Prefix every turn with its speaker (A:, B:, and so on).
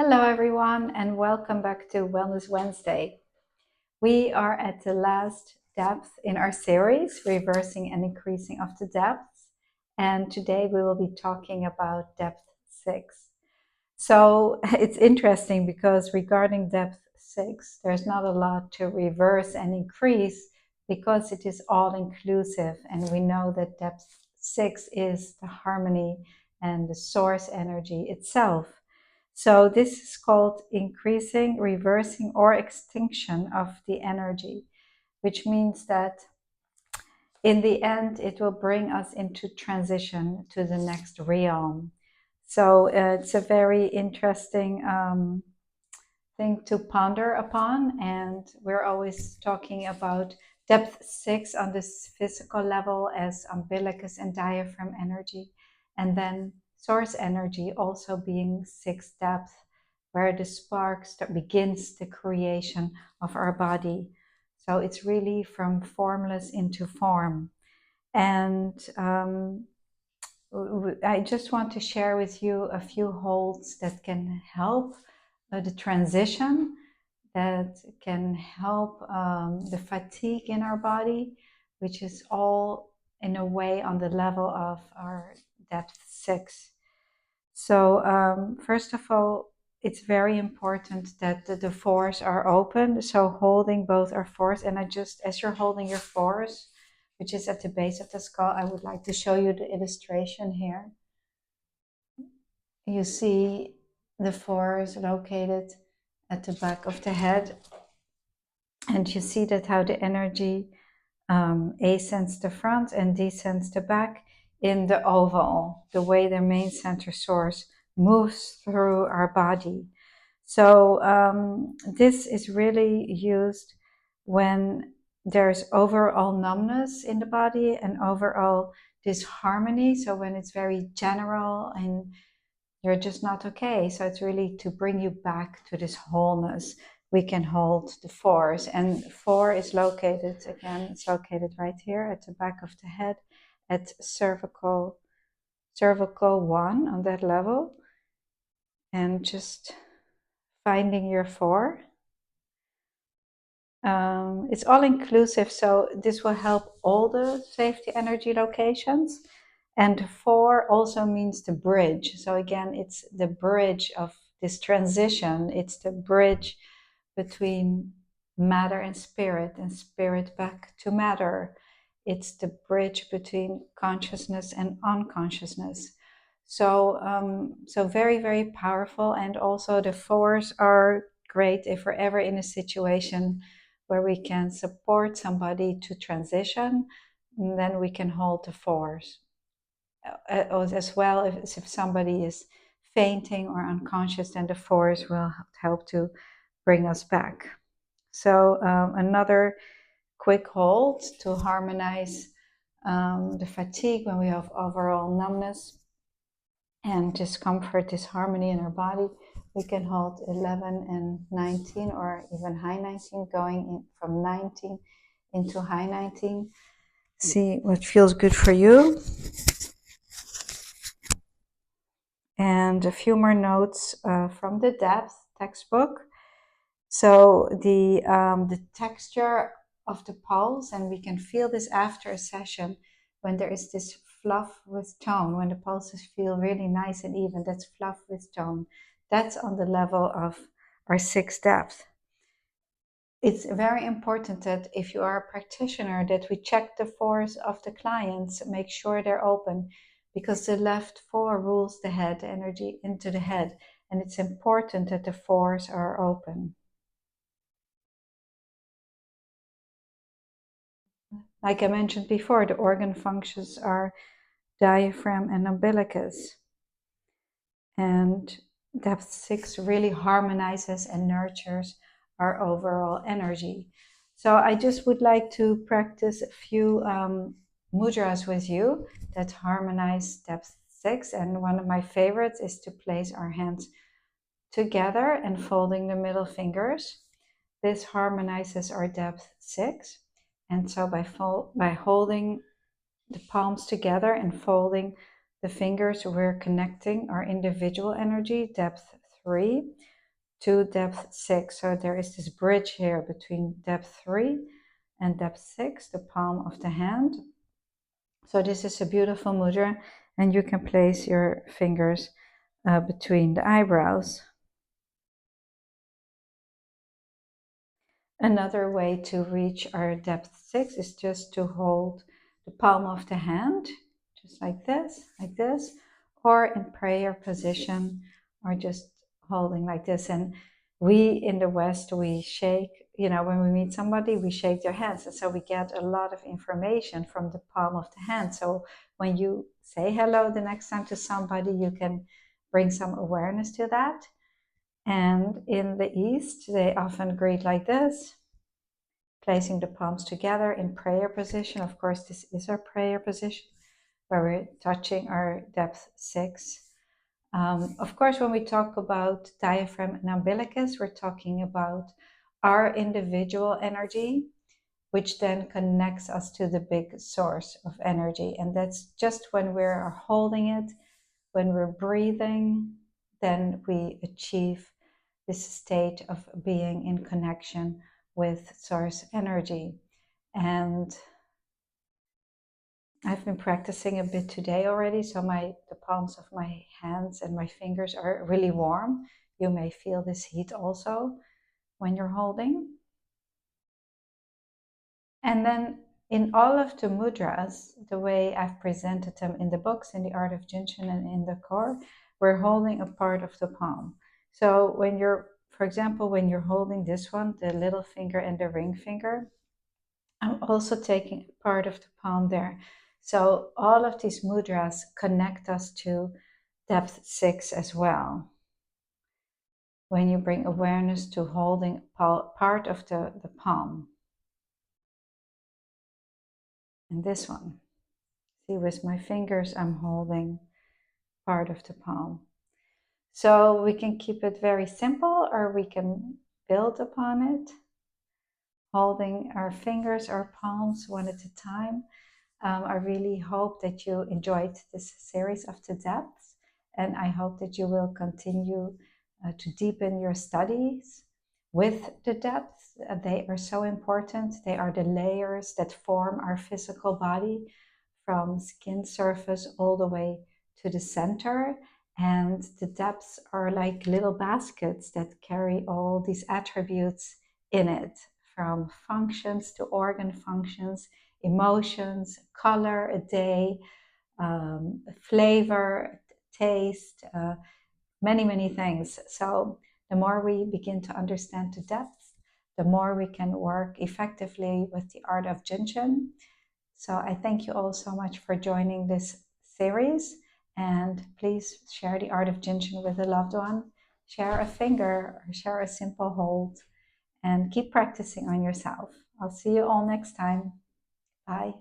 A: Hello, everyone, and welcome back to Wellness Wednesday. We are at the last depth in our series, Reversing and Increasing of the Depths. And today we will be talking about depth 6. So it's interesting because regarding depth 6, there's not a lot to reverse and increase because it is all inclusive. And we know that depth 6 is the harmony and the source energy itself. So this is called increasing, reversing, or extinction of the energy, which means that in the end, it will bring us into transition to the next realm. So it's a very interesting thing to ponder upon. And we're always talking about depth 6 on this physical level as umbilicus and diaphragm energy. And then source energy also being 6th depth, where the spark begins the creation of our body. So it's really from formless into form. And I just want to share with you a few holds that can help the transition, that can help the fatigue in our body, which is all in a way on the level of our depth 6. So first of all, it's very important that the fours are open. So holding both our fours, and as you're holding your fours, which is at the base of the skull, I would like to show you the illustration here. You see the fours located at the back of the head, and you see that how the energy ascends the front and descends the back in the oval, the way the main center source moves through our body. So this is really used when there's overall numbness in the body and overall disharmony. So when it's very general and you're just not okay. So it's really to bring you back to this wholeness. We can hold the fours, and 4 is located, again, it's located right here at the back of the head at cervical 1 on that level. And just finding your 4. It's all inclusive, so this will help all the safety energy locations. And 4 also means the bridge. So again, it's the bridge of this transition. It's the bridge between matter and spirit back to matter. It's the bridge between consciousness and unconsciousness. So very, very powerful. And also the 4s are great if we're ever in a situation where we can support somebody to transition, then we can hold the 4s. As well as if somebody is fainting or unconscious, then the 4s will help to bring us back. So another quick hold to harmonize the fatigue when we have overall numbness and discomfort, disharmony in our body. We can hold 11 and 19 or even high 19, going in from 19 into high 19. See what feels good for you. And a few more notes from the depth textbook. So the texture of the pulse, and we can feel this after a session when there is this fluff with tone, when the pulses feel really nice and even, that's fluff with tone. That's on the level of our 6th depth. It's very important that if you are a practitioner, that we check the 4s of the clients, make sure they're open, because the left 4 rules the head, energy into the head, and it's important that the 4s are open. Like I mentioned before, the organ functions are diaphragm and umbilicus. And depth 6 really harmonizes and nurtures our overall energy. So I just would like to practice a few mudras with you that harmonize depth 6. And one of my favorites is to place our hands together and folding the middle fingers. This harmonizes our depth 6. And so by holding the palms together and folding the fingers, we're connecting our individual energy, depth 3 to depth 6. So there is this bridge here between depth 3 and depth 6, the palm of the hand. So this is a beautiful mudra, and you can place your fingers between the eyebrows. Another way to reach our depth 6 is just to hold the palm of the hand, just like this, or in prayer position, or just holding like this. And we in the West, we shake, when we meet somebody, we shake their hands. And so we get a lot of information from the palm of the hand. So when you say hello the next time to somebody, you can bring some awareness to that. And in the East, they often greet like this, placing the palms together in prayer position. Of course, this is our prayer position where we're touching our depth 6. Of course, when we talk about diaphragm and umbilicus, we're talking about our individual energy, which then connects us to the big source of energy. And that's just when we're holding it, when we're breathing, then we achieve this state of being in connection with source energy. And I've been practicing a bit today already, so the palms of my hands and my fingers are really warm. You may feel this heat also when you're holding. And then in all of the mudras, the way I've presented them in the books, in the Art of Jinshin and in the core, we're holding a part of the palm. So for example, when you're holding this one, the little finger and the ring finger, I'm also taking part of the palm there. So all of these mudras connect us to depth 6 as well. When you bring awareness to holding part of the palm. And this one. See, with my fingers, I'm holding part of the palm. So we can keep it very simple, or we can build upon it, holding our fingers, our palms one at a time. I really hope that you enjoyed this series of the depths, and I hope that you will continue to deepen your studies with the depths. They are so important. They are the layers that form our physical body, from skin surface all the way to the center. And the depths are like little baskets that carry all these attributes in it, from functions to organ functions, emotions, color, a day, flavor, taste, many, many things. So the more we begin to understand the depths, the more we can work effectively with the art of jinshin. So I thank you all so much for joining this series, and please share the art of jinshin with a loved one. Share a finger or share a simple hold, and keep practicing on yourself. I'll see you all next time. Bye.